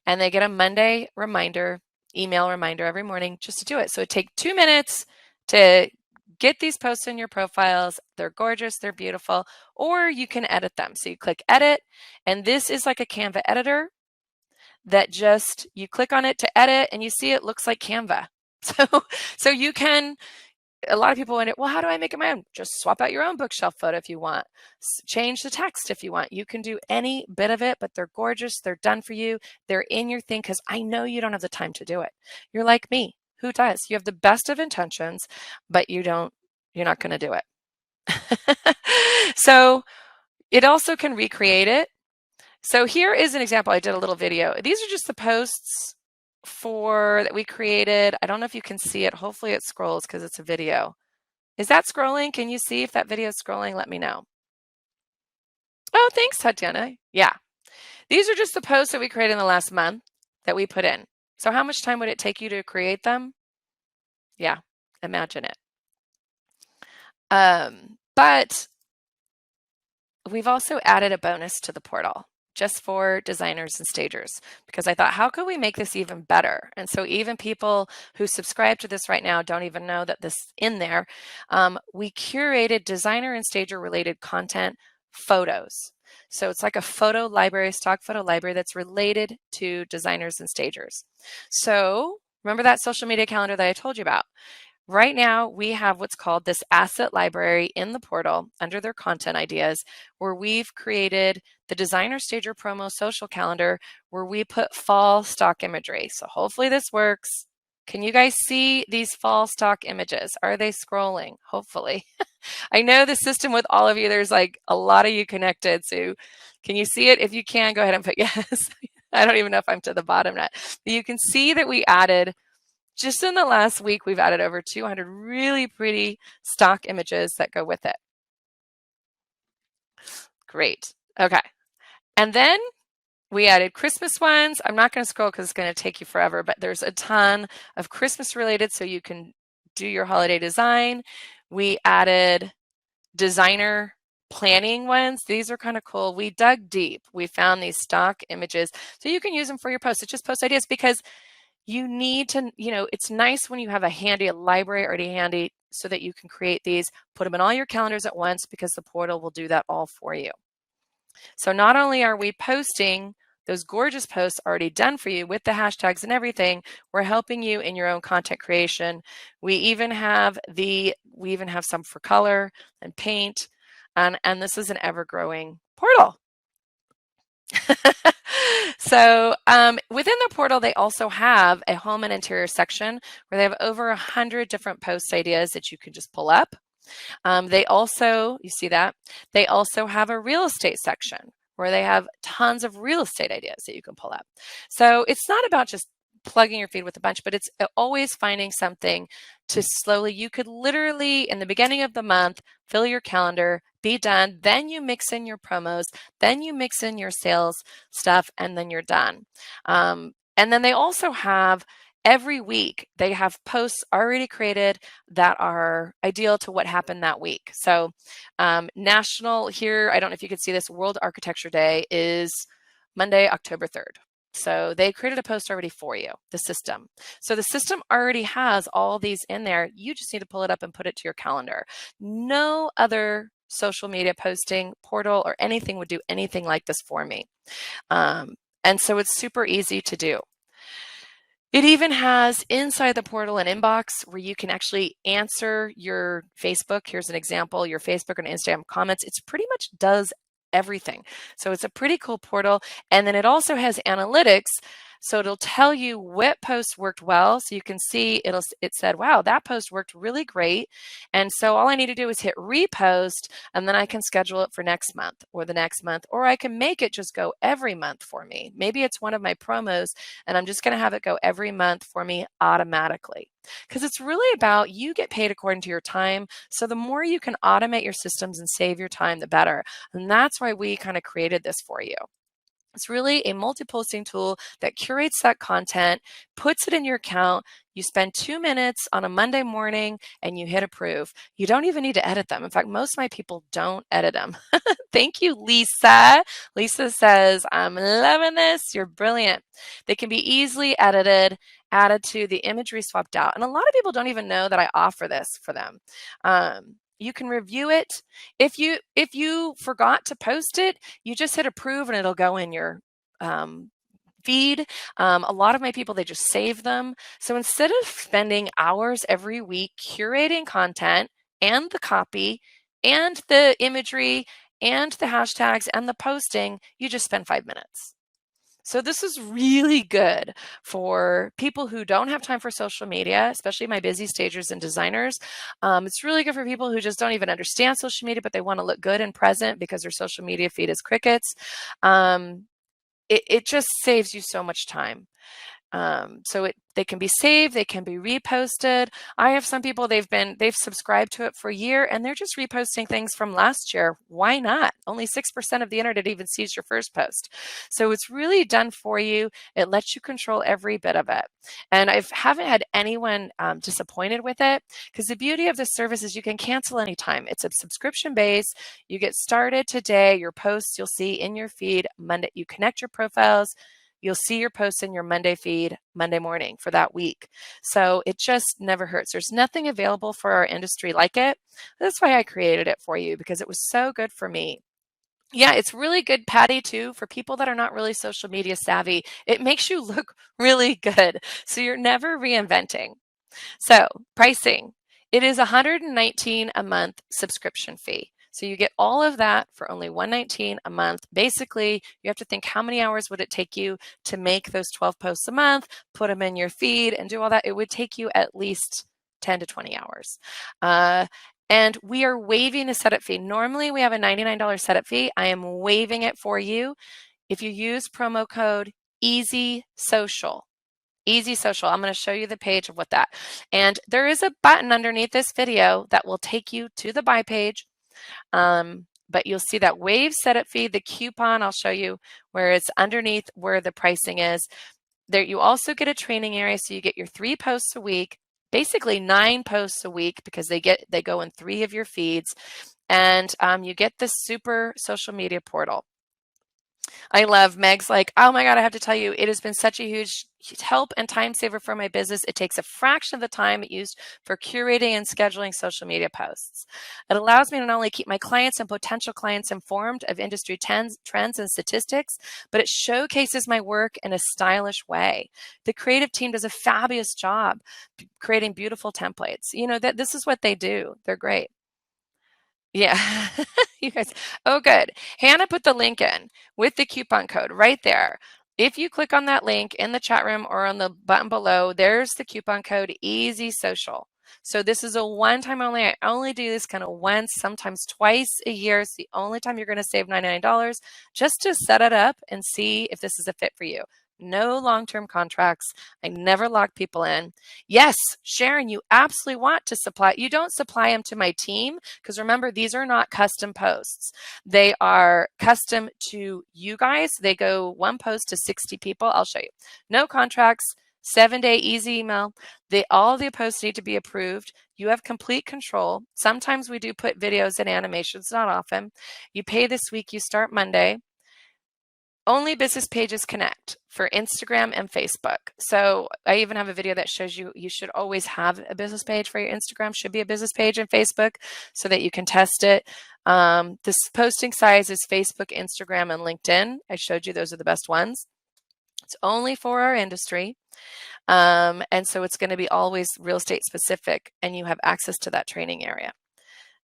And they get a Monday reminder, email reminder every morning just to do it. So it takes 2 minutes to get these posts in your profiles. They're gorgeous, they're beautiful, or you can edit them. So you click edit, and this is like a Canva editor that just, you click on it to edit, and you see it looks like Canva. So you can, a lot of people wonder, well, how do I make it my own? Just swap out your own bookshelf photo if you want. Change the text if you want. You can do any bit of it, but they're gorgeous. They're done for you. They're in your thing, because I know you don't have the time to do it. You're like me. Who does? You have the best of intentions, but you're not going to do it. So it also can recreate it. So here is an example. I did a little video. These are just the posts that we created. I don't know if you can see it. Hopefully it scrolls because it's a video. Is that scrolling? Can you see if that video is scrolling? Let me know. Oh, thanks, Tatiana. Yeah. These are just the posts that we created in the last month that we put in. So how much time would it take you to create them? Yeah, imagine it. But we've also added a bonus to the portal just for designers and stagers, because I thought, how could we make this even better? And so even people who subscribe to this right now don't even know that this is in there. We curated designer and stager related content photos. So it's like a photo library, stock photo library that's related to designers and stagers. So remember that social media calendar that I told you about? Right now, we have what's called this asset library in the portal under their content ideas, where we've created the designer stager promo social calendar where we put fall stock imagery. So hopefully this works. Can you guys see these fall stock images? Are they scrolling? Hopefully. I know the system with all of you, there's like a lot of you connected. So can you see it? If you can, go ahead and put yes. I don't even know if I'm to the bottom yet. But you can see that we added, just in the last week, we've added over 200 really pretty stock images that go with it. Great. Okay. And then we added Christmas ones. I'm not going to scroll because it's going to take you forever, but there's a ton of Christmas related, so you can do your holiday design. We added designer planning ones. These are kind of cool. We dug deep. We found these stock images, so you can use them for your posts. It's just post ideas, because you need to, it's nice when you have a library already handy so that you can create these, put them in all your calendars at once, because the portal will do that all for you. So not only are we posting those gorgeous posts already done for you with the hashtags and everything, we're helping you in your own content creation. We even have some for color and paint, and this is an ever-growing portal. So within the portal, they also have a home and interior section where they have over 100 different post ideas that you can just pull up. They also, you see that? They also have a real estate section where they have tons of real estate ideas that you can pull up. So it's not about just plugging your feed with a bunch, but it's always finding something to slowly, you could literally in the beginning of the month, fill your calendar, be done, then you mix in your promos, then you mix in your sales stuff, and then you're done. And then they also have, every week, they have posts already created that are ideal to what happened that week. So national here, I don't know if you can see this, World Architecture Day is Monday, October 3rd. So they created a post already for you, the system. So the system already has all these in there. You just need to pull it up and put it to your calendar. No other social media posting portal or anything would do anything like this for me. And so it's super easy to do. It even has inside the portal an inbox where you can actually answer your Facebook. Here's an example, your Facebook and Instagram comments. It's pretty much does everything. So it's a pretty cool portal. And then it also has analytics So it'll tell you what posts worked well. So you can see it said, wow, that post worked really great. And so all I need to do is hit repost, and then I can schedule it for next month or the next month, or I can make it just go every month for me. Maybe it's one of my promos and I'm just going to have it go every month for me automatically. Because it's really about you get paid according to your time. So the more you can automate your systems and save your time, the better. And that's why we kind of created this for you. It's really a multi-posting tool that curates that content, puts it in your account. You spend 2 minutes on a Monday morning and you hit approve. You don't even need to edit them. In fact, most of my people don't edit them. Thank you, Lisa. Lisa says, I'm loving this. You're brilliant. They can be easily edited, added to the imagery swapped out. And a lot of people don't even know that I offer this for them. You can review it. If you forgot to post it, you just hit approve and it'll go in your feed. A lot of my people, they just save them. So instead of spending hours every week curating content and the copy and the imagery and the hashtags and the posting, you just spend 5 minutes. So this is really good for people who don't have time for social media, especially my busy stagers and designers. It's really good for people who just don't even understand social media, but they want to look good and present because their social media feed is crickets. It just saves you so much time. They can be saved, they can be reposted. I have some people, they've subscribed to it for a year and they're just reposting things from last year. Why not? Only 6% of the internet even sees your first post. So it's really done for you. It lets you control every bit of it. And I haven't had anyone disappointed with it, because the beauty of this service is you can cancel anytime. It's a subscription base. You get started today. Your posts you'll see in your feed Monday. You connect your profiles. You'll see your posts in your Monday feed Monday morning for that week. So it just never hurts. There's nothing available for our industry like it. That's why I created it for you, because it was so good for me. Yeah, it's really good, Patty, too, for people that are not really social media savvy. It makes you look really good. So you're never reinventing. So pricing, it is $119 a month subscription fee. So you get all of that for only $119 a month. Basically, you have to think, how many hours would it take you to make those 12 posts a month, put them in your feed and do all that? It would take you at least 10 to 20 hours. And we are waiving a setup fee. Normally we have a $99 setup fee. I am waiving it for you if you use promo code EASYSOCIAL. Easy Social. I'm going to show you the page of what that. And there is a button underneath this video that will take you to the buy page. But you'll see that waive setup fee, the coupon. I'll show you where it's underneath where the pricing is. There, you also get a training area, so you get your 3 posts a week, basically 9 posts a week, because they go in 3 of your feeds, and you get this super social media portal. I love Meg's like, oh my God, I have to tell you, it has been such a huge help and time saver for my business. It takes a fraction of the time it used for curating and scheduling social media posts. It allows me to not only keep my clients and potential clients informed of industry trends and statistics, but it showcases my work in a stylish way. The creative team does a fabulous job creating beautiful templates. You know, that this is what they do. They're great. Yeah, you guys. Oh, good. Hannah put the link in with the coupon code right there. If you click on that link in the chat room or on the button below, there's the coupon code EASYSOCIAL. So this is a one-time only. I only do this kind of once, sometimes twice a year. It's the only time you're going to save $99 just to set it up and see if this is a fit for you. No long-term contracts. I never lock people in. Yes, Sharon, you absolutely want to supply. You don't supply them to my team, because remember, these are not custom posts. They are custom to you guys. They go one post to 60 people. I'll show you. No contracts, 7-day easy email. All the posts need to be approved. You have complete control. Sometimes we do put videos and animations, not often. You pay this week, you start Monday. Only business pages connect for Instagram and Facebook. So I even have a video that shows you should always have a business page for your Instagram, should be a business page in Facebook so that you can test it. This posting size is Facebook, Instagram, and LinkedIn. I showed you those are the best ones. It's only for our industry. And so it's going to be always real estate specific, and you have access to that training area.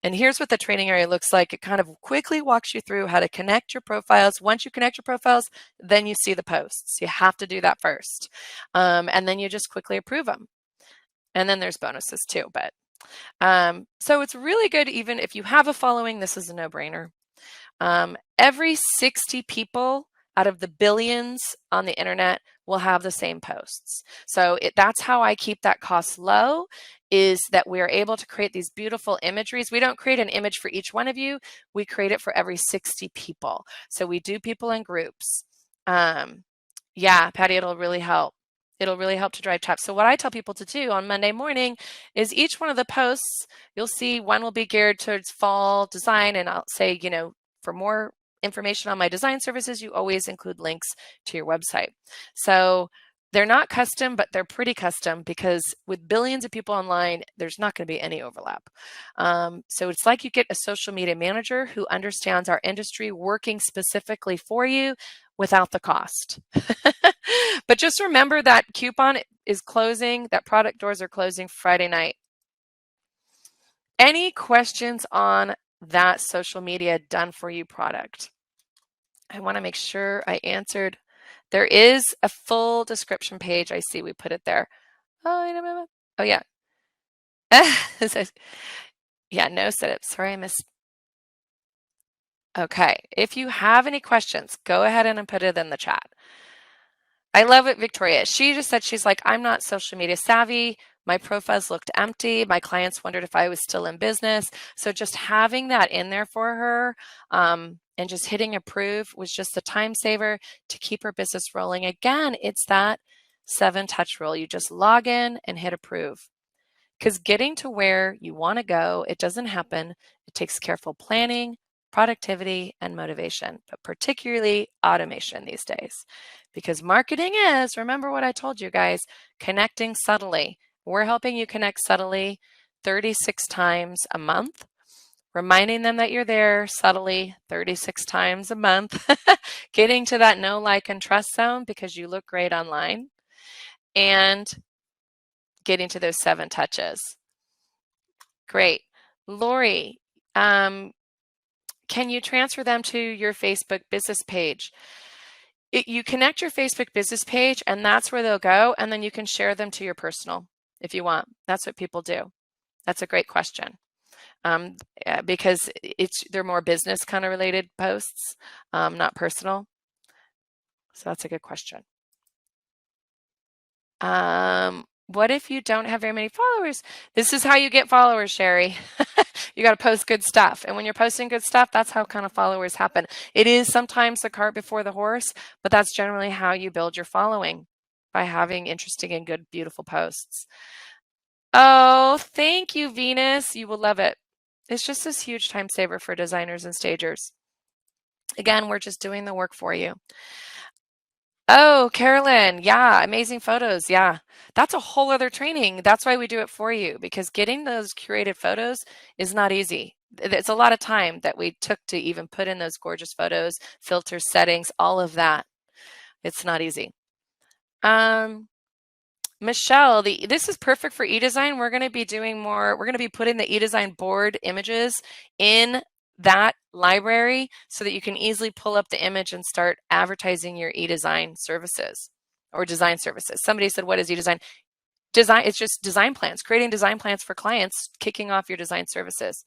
And here's what the training area looks like. It kind of quickly walks you through how to connect your profiles. Once you connect your profiles, then you see the posts. You have to do that first. And then you just quickly approve them. And then there's bonuses too. But so it's really good even if you have a following. This is a no-brainer. Every 60 people out of the billions on the internet will have the same posts. So that's how I keep that cost low, is that we're able to create these beautiful imageries. We don't create an image for each one of you. We create it for every 60 people. So we do people in groups. Yeah, Patty, it'll really help. It'll really help to drive traffic. So what I tell people to do on Monday morning is each one of the posts, you'll see one will be geared towards fall design, and I'll say, for more information on my design services, you always include links to your website. So they're not custom, but they're pretty custom, because with billions of people online, there's not going to be any overlap. So it's like you get a social media manager who understands our industry, working specifically for you without the cost. But just remember that coupon is closing, that product doors are closing Friday night. Any questions on that social media done for you product? I want to make sure I answered. There is a full description page. I see we put it there. Oh yeah. Yeah, no setup. Sorry, I missed. Okay. If you have any questions, go ahead and put it in the chat. I love it, Victoria. She just said, she's like, I'm not social media savvy. My profiles looked empty. My clients wondered if I was still in business. So just having that in there for her and just hitting approve was just the time saver to keep her business rolling. Again, it's that 7-touch rule. You just log in and hit approve. Because getting to where you want to go, it doesn't happen. It takes careful planning, productivity, and motivation, but particularly automation these days. Because marketing is, remember what I told you guys, connecting subtly. We're helping you connect subtly 36 times a month, reminding them that you're there subtly 36 times a month, getting to that know, like, and trust zone because you look great online, and getting to those 7 touches. Great. Lori, can you transfer them to your Facebook business page? You connect your Facebook business page, and that's where they'll go, and then you can share them to your personal if you want. That's what people do. That's a great question. Because they're more business kind of related posts, not personal. So that's a good question. What if you don't have very many followers? This is how you get followers, Sherry. You got to post good stuff. And when you're posting good stuff, that's how kind of followers happen. It is sometimes the cart before the horse, but that's generally how you build your following, by having interesting and good, beautiful posts. Oh, thank you, Venus. You will love it. It's just this huge time saver for designers and stagers. Again, we're just doing the work for you. Oh, Carolyn, yeah, amazing photos. Yeah, that's a whole other training. That's why we do it for you, because getting those curated photos is not easy. It's a lot of time that we took to even put in those gorgeous photos, filters, settings, all of that. It's not easy. Michelle, this is perfect for eDesign. We're going to be doing more. We're going to be putting the eDesign board images in that library so that you can easily pull up the image and start advertising your eDesign services or design services. Somebody said, what is eDesign? Design, it's just design plans, creating design plans for clients, kicking off your design services.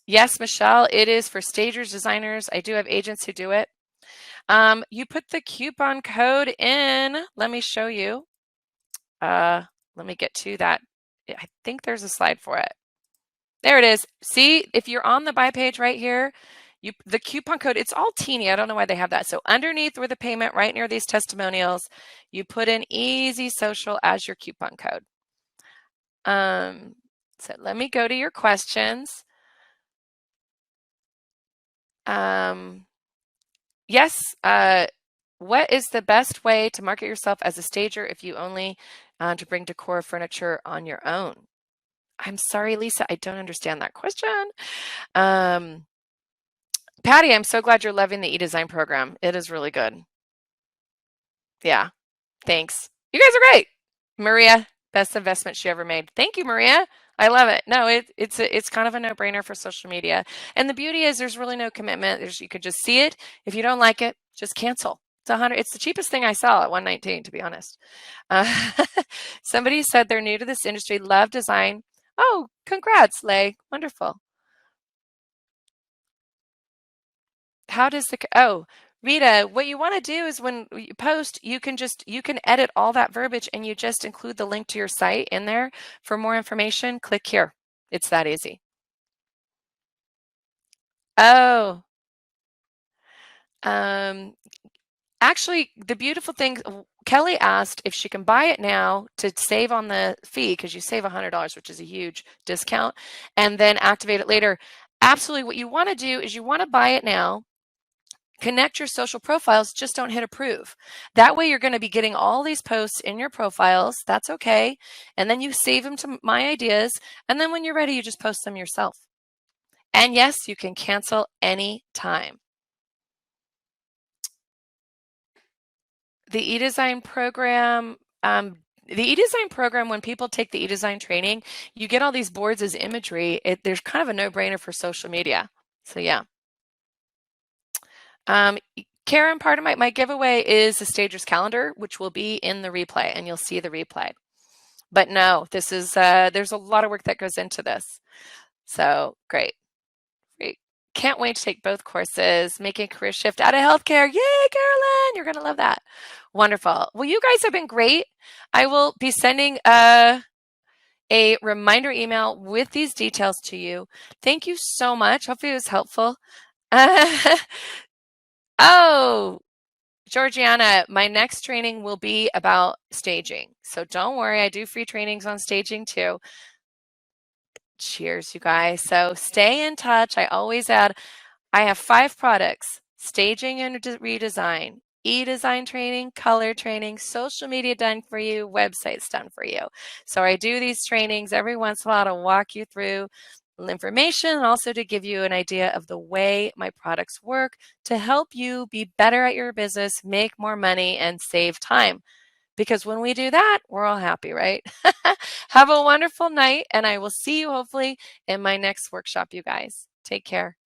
Yes, Michelle, it is for stagers, designers. I do have agents who do it. You put the coupon code in. Let me show you. Let me get to that. I think there's a slide for it. There it is. See, if you're on the buy page right here, the coupon code, it's all teeny. I don't know why they have that. So underneath where the payment, right near these testimonials, you put in Easy Social as your coupon code. So let me go to your questions. Yes. What is the best way to market yourself as a stager if you only to bring decor furniture on your own? I'm sorry, Lisa, I don't understand that question. Patty, I'm so glad you're loving the eDesign program. It is really good. Yeah, thanks. You guys are great. Maria, best investment she ever made. Thank you, Maria. I love it. No, it's kind of a no-brainer for social media. And the beauty is there's really no commitment. You could just see it. If you don't like it, just cancel. It's the cheapest thing I saw at 119, to be honest. Uh, somebody said they're new to this industry, love design. Oh, congrats, Lay. Wonderful. How does Rita, what you want to do is when you post, you can edit all that verbiage and you just include the link to your site in there. For more information, click here. It's that easy. Oh, um, actually, the beautiful thing, Kelly asked if she can buy it now to save on the fee because you save $100, which is a huge discount, and then activate it later. Absolutely, what you want to do is you want to buy it now. Connect your social profiles, just don't hit approve. That way you're going to be getting all these posts in your profiles. That's okay. And then you save them to My Ideas. And then when you're ready, you just post them yourself. And yes, you can cancel any time. The eDesign program, when people take the eDesign training, you get all these boards as imagery. There's kind of a no-brainer for social media. So yeah. Karen, part of my giveaway is the Stagers calendar, which will be in the replay, and you'll see the replay. But no, this is there's a lot of work that goes into this. So great. Can't wait to take both courses, making a career shift out of healthcare. Yay, Carolyn, you're going to love that. Wonderful. Well, you guys have been great. I will be sending a reminder email with these details to you. Thank you so much. Hopefully it was helpful. Oh, Georgiana, my next training will be about staging. So don't worry, I do free trainings on staging too. Cheers, you guys. So stay in touch. I have 5 products: staging and redesign, e-design training, color training, social media done for you, websites done for you. So I do these trainings every once in a while to walk you through information and also to give you an idea of the way my products work to help you be better at your business, make more money, and save time. Because when we do that, we're all happy, right? Have a wonderful night, and I will see you hopefully in my next workshop, you guys. Take care.